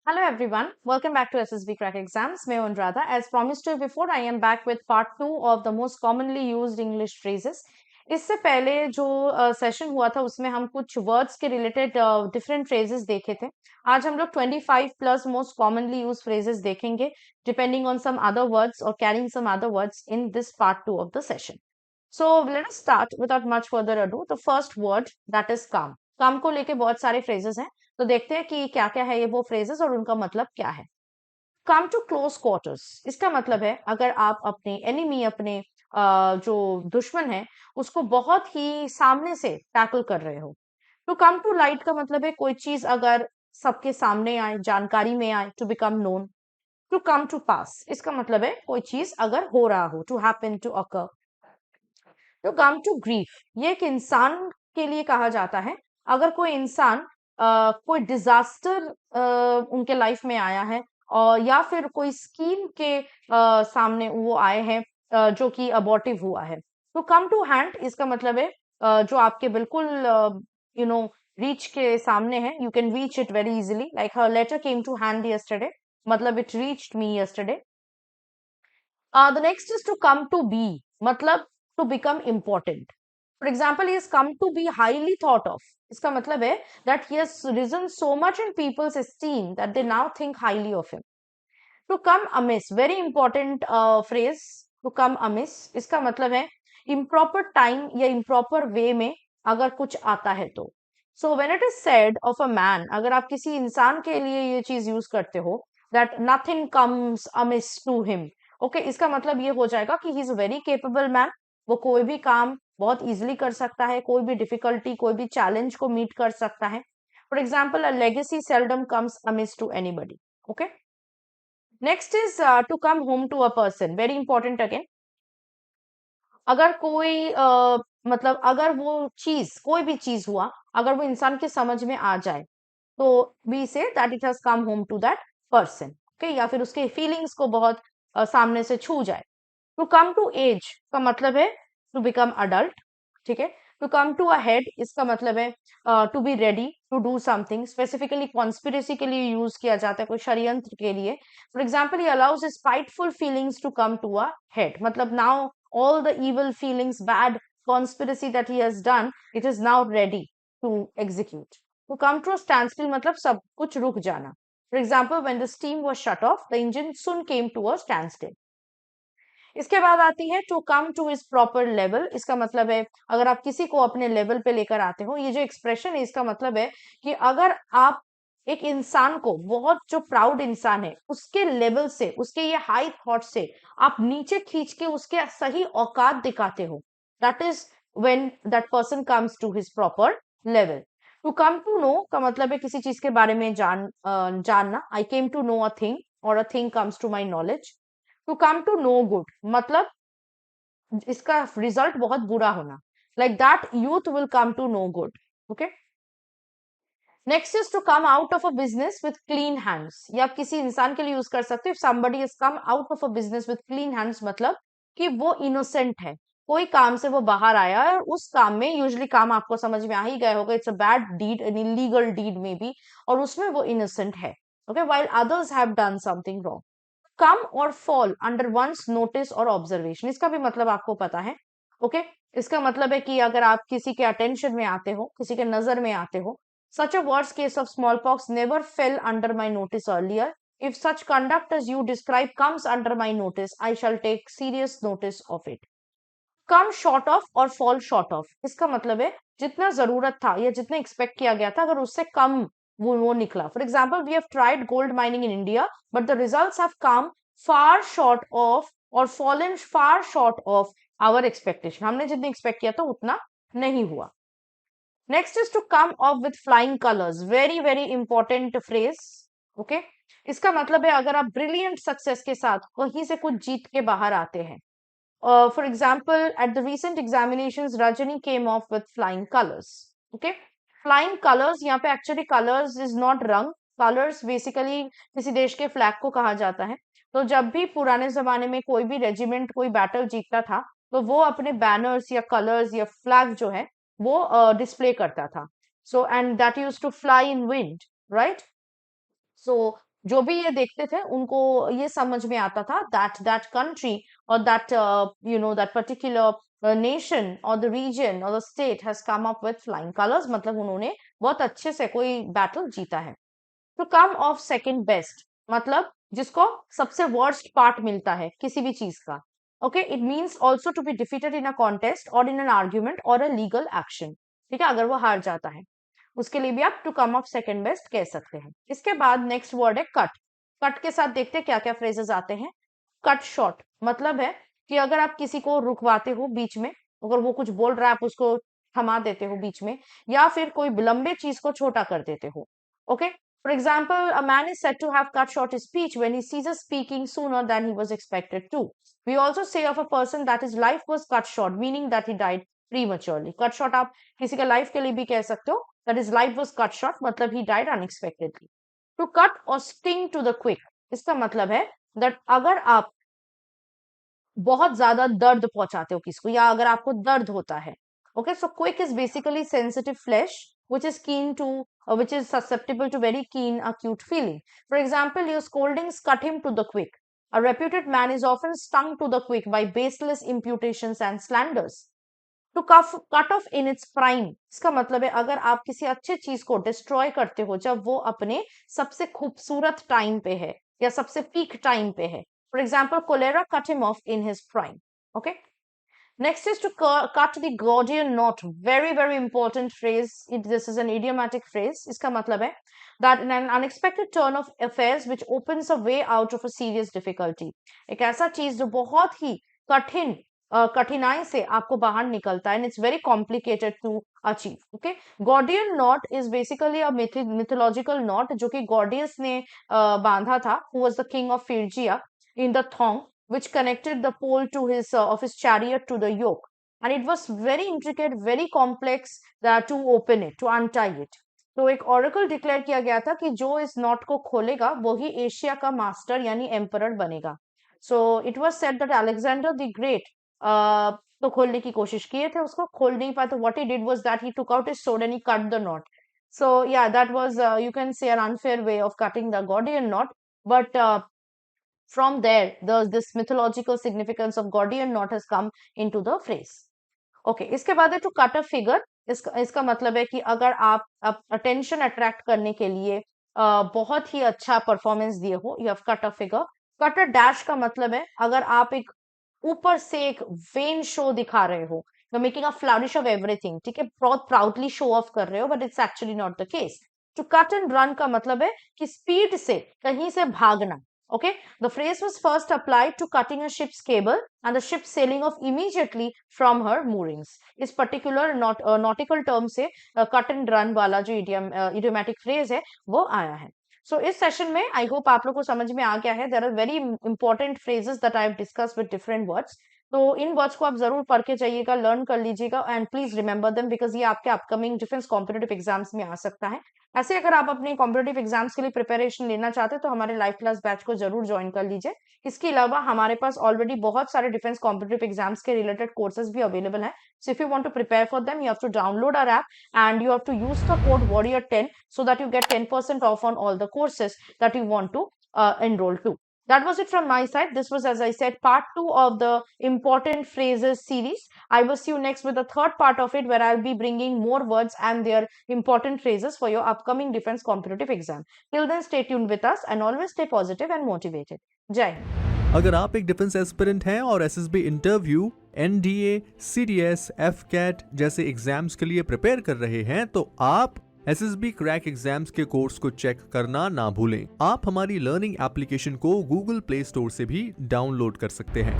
Hello everyone, welcome back to SSB Crack Exams. मैं हूं Anuradha. As promised to you before, I am back with part 2 of the most commonly used English phrases. इससे पहले जो session हुआ था उसमें हम कुछ वर्ड्स के रिलेटेड डिफरेंट फ्रेजेस देखे थे. आज हम लोग 25 plus most commonly use phrases देखेंगे depending on some other words और carrying some other words in this part 2 of the session. So let us start without much further ado. The first word that is calm. काम को लेके बहुत सारे phrases हैं. तो देखते हैं कि क्या क्या है ये वो phrases और उनका मतलब क्या है. Come to close quarters. इसका मतलब है अगर आप अपने enemy अपने जो दुश्मन है उसको बहुत ही सामने से टैकल कर रहे हो. तो come to light का मतलब है कोई चीज अगर सबके सामने आए, जानकारी में आए, to become known. To come to pass इसका मतलब है कोई चीज अगर हो रहा हो, to happen, to occur. तो कम टू ग्रीफ ये एक इंसान के लिए कहा जाता है अगर कोई इंसान कोई डिजास्टर उनके लाइफ में आया है और या फिर कोई स्कीम के सामने वो आए हैं जो कि अबॉर्टिव हुआ है. तो कम टू हैंड इसका मतलब है जो आपके बिल्कुल यू नो रीच के सामने है. You can reach it very easily like her letter came to hand yesterday मतलब it reached me yesterday. The next is to come to be, matlab to become important. For example, he has come to be highly thought of. इसका मतलब है that he has risen so much in people's esteem that they now think highly of him. To come amiss, very important phrase. To come amiss, इसका मतलब है improper time या improper way में अगर कुछ आता है तो. So when it is said of a man, अगर आप किसी इंसान के लिए ये चीज यूज करते हो that nothing comes amiss to him. Okay इसका मतलब ये हो जाएगा कि he is a very capable man. वो कोई भी काम बहुत इजीली कर सकता है, कोई भी डिफिकल्टी कोई भी चैलेंज को मीट कर सकता है. For example a legacy seldom comes amiss to anybody. Okay next is to come home to a person. Very important again. अगर कोई मतलब अगर वो चीज कोई भी चीज हुआ अगर वो इंसान के समझ में आ जाए तो we say that it has come home to that person. Okay या फिर उसके फीलिंग्स को बहुत सामने से छू जाए. टू कम टू एज का मतलब है टू बिकम अडल्ट. ठीक है. To come to a head इसका मतलब है to be ready to do something. Specifically conspiracy के लिए यूज किया जाता है कोई षड्यंत्र के लिए. For example he allows his spiteful feelings to come to a head मतलब now all the evil feelings, bad conspiracy that he has done, it is now ready to execute. To come to a standstill मतलब सब कुछ रुक जाना. For example, when the steam was shut off, the engine soon came to a standstill. इसके बाद आती है to come to its proper level. इसका मतलब है अगर आप किसी को अपने लेवल पे लेकर आते हो. ये जो एक्सप्रेशन है इसका मतलब है कि अगर आप एक इंसान को बहुत जो प्राउड इंसान है उसके लेवल से उसके ये हाई थॉट से आप नीचे खींच के उसके सही औकात दिखाते हो. That is when that person comes to his proper level. To come to know का मतलब है किसी चीज के बारे में जानना. I came to know a thing और a thing comes to my knowledge. To come to know good मतलब इसका रिजल्ट बहुत बुरा होना. Like that youth will come to know good. Okay next is to come out of a business with clean hands. ये आप किसी इंसान के लिए यूज कर सकते हो. If somebody is come out of a business with clean hands मतलब कि वो इनोसेंट है. कोई काम से वो बाहर आया है और उस काम में यूजुअली काम आपको समझ में आ ही गया होगा it's a bad deed an illegal deed में भी और उसमें वो इनोसेंट है. Okay while others have done something wrong. Come और फॉल अंडर वंस नोटिस और ऑब्जर्वेशन इसका भी मतलब आपको पता है. ओके इसका मतलब है कि अगर आप किसी के अटेंशन में आते हो किसी के नजर में आते हो. Such a worse case of small pox never fell under my notice earlier. If such conduct as you describe comes under my notice I shall take serious notice of it. Come short of और fall short of इसका मतलब है जितना जरूरत था या जितना expect किया गया था अगर उससे कम वो निकला. For example we have tried gold mining in India but the results have come far short of और fallen far short of our expectation. हमने जितना एक्सपेक्ट किया था उतना नहीं हुआ. Next is to come off with flying colours. Very very important phrase. Okay इसका मतलब है अगर आप ब्रिलियंट सक्सेस के साथ कहीं से कुछ जीत के बाहर आते हैं. For example, at the recent examinations, Rajani came off with flying colors. Okay, flying colors यहाँ पे actually colors is not रंग. Colors basically किसी देश के फ्लैग को कहा जाता है. तो जब भी पुराने जमाने में कोई भी रेजिमेंट कोई बैटल जीतता था तो वो अपने बैनर्स या कलर्स या फ्लैग जो है वो डिस्प्ले करता था. So and that used to fly in wind right. So जो भी ये देखते थे उनको ये समझ में आता था दैट कंट्री और दैट दैट पर्टिकुलर नेशन और द रीजन और the state has come up with flying colours, मतलब उन्होंने बहुत अच्छे से कोई बैटल जीता है। To come off second best, मतलब जिसको सबसे वर्स्ट पार्ट मिलता है किसी भी चीज का। Okay, it means also to be defeated in a contest और इन एन आर्ग्यूमेंट और अ लीगल एक्शन। ठीक है, अगर वो हार जाता है उसके लिए भी आप to come off second best कह सकते हैं। इसके बाद नेक्स्ट वर्ड है कट। कट के साथ देखते हैं क्या क्या फ्रेजेस आते हैं। कट शॉर्ट मतलब है कि अगर आप किसी को रुकवाते हो बीच में, अगर वो कुछ बोल रहा है आप उसको थमा देते हो बीच में, या फिर कोई लंबे चीज को छोटा कर देते हो। Okay, for example, a man is said to have cut short his speech when he ceases speaking sooner than he was expected to. We also say of a person that his life was cut short, meaning that he died prematurely. Cut short आप किसी का life के लिए भी कह सकते हो, that his life was cut short, मतलब he died unexpectedly. To cut or sting to the quick, इसका मतलब है that अगर आप बहुत ज्यादा दर्द पहुंचाते हो किसको, या अगर आपको दर्द होता है। Okay, so quick is basically sensitive flash which is keen to which is susceptible to very keen acute feeling. For example, your scoldings cut him to the quick. A reputed man is often stung to the quick by baseless imputations and slanders. To cut off in its prime, इसका मतलब है अगर आप किसी अच्छे चीज को destroy करते हो जब वो अपने सबसे खूबसूरत टाइम पे है या सबसे पीक टाइम पे है। For example, cholera cut him off in his prime. Okay, next is to cut the Gordian knot. Very, very important phrase. This is an idiomatic phrase. इसका मतलब है that in an unexpected turn of affairs which opens a way out of a serious difficulty. एक ऐसा चीज जो बहुत ही कठिनाई से आपको बाहर निकलता है, and it's very complicated to achieve. Okay, Gordian knot is basically a mythological knot जो कि Gordius ने बांधा था, who was the king of Phrygia, in the thong which connected the pole to his of his chariot to the yoke, and it was very intricate, very complex to open it, to untie it. तो एक oracle declare किया गया था कि जो इस not को खोलेगा वो ही एशिया का मास्टर यानी एम्परर बनेगा। So it was said that Alexander the great तो खोलने की कोशिश किए थे, उसको खोल नहीं पाए, तो what he did was that he took out his sword and he cut the knot. So yeah, that was you can say an unfair way of cutting the Gordian knot, but from there, this mythological significance of Gordian knot has come into the phrase. Okay, इसके बाद है to cut a figure. इसका मतलब है कि अगर आप attention attract करने के लिए बहुत ही अच्छा performance दिए हो, you have cut a figure. Cut a dash का मतलब है अगर आप एक ऊपर से एक vain show दिखा रहे हो, you're making a flourish of everything, ठीक है, बहुत proudly show off कर रहे हो, but it's actually not the case. To cut and run का मतलब है कि speed से कहीं से भागना। Okay, the phrase was first applied to cutting a ship's cable and the ship sailing off immediately from her moorings. इस particular nautical term से cut and run वाला जो idiomatic phrase है वो आया है। So इस session में I hope आप लोग को समझ में आ गया है। There are very important phrases that I have discussed with different words. तो इन वर्ड्स को आप जरूर पढ़ के जाइएगा, लर्न कर लीजिएगा, and please remember them because ये आपके अपकमिंग डिफेंस कॉम्पिटेटिव एग्जाम्स में आ सकता है। ऐसे अगर आप अपने कॉम्पिटेटिव एग्जाम्स के लिए प्रिपरेशन लेना चाहते हैं तो हमारे लाइव क्लास बैच को जरूर ज्वाइन कर लीजिए। इसके अलावा हमारे पास ऑलरेडी बहुत सारे डिफेंस कॉम्पिटेटिव एग्जाम्स के रिलेटेड कोर्सेज भी अवेलेबल हैं। So if you want to prepare for them you have to download our app and you have to use the code warrior10 so that you get 10% off on all the courses that you want to enroll to. That was it from my side. This was, as I said, part 2 of the important phrases series. I will see you next with the third part of it, where I'll be bringing more words and their important phrases for your upcoming defense competitive exam. Till then, stay tuned with us and always stay positive and motivated. Jai Hind. अगर आप एक defence aspirant हैं और SSB interview, NDA, CDS, AFCAT जैसे exams के लिए prepare कर रहे हैं तो आप एसएसबी क्रैक एग्जाम्स के कोर्स को चेक करना ना भूलें। आप हमारी लर्निंग एप्लीकेशन को गूगल प्ले स्टोर से भी डाउनलोड कर सकते हैं।